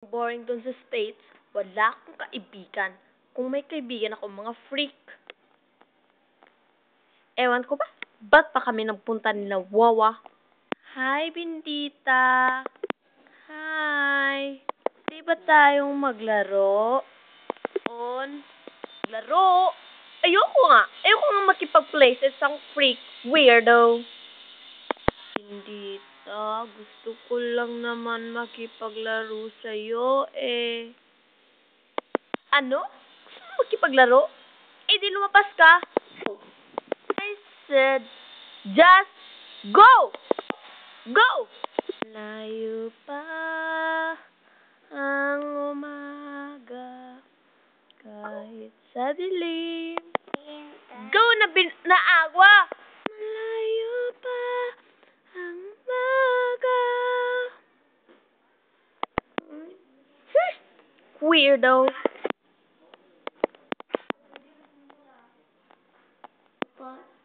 Boring dun sa States, wala akong kaibigan. Kung may kaibigan ako, mga freak. Ewan ko ba, ba't pa kami nagpunta nila Wawa? Hi, Bindita. Hi. Di ba tayong maglaro? Laro? Ayoko nga. Ayoko nga makipag-play sa isang freak. Weirdo. Bindita, gusto ko lang naman makipaglaro sa'yo eh. Ano? Gusto mo makipaglaro? Eh di lumabas ka. I said, just go! Go! Layo pa ang umaga kahit sa dilim. Go na agwa! Malayo pa ang umaga. Weirdo. What?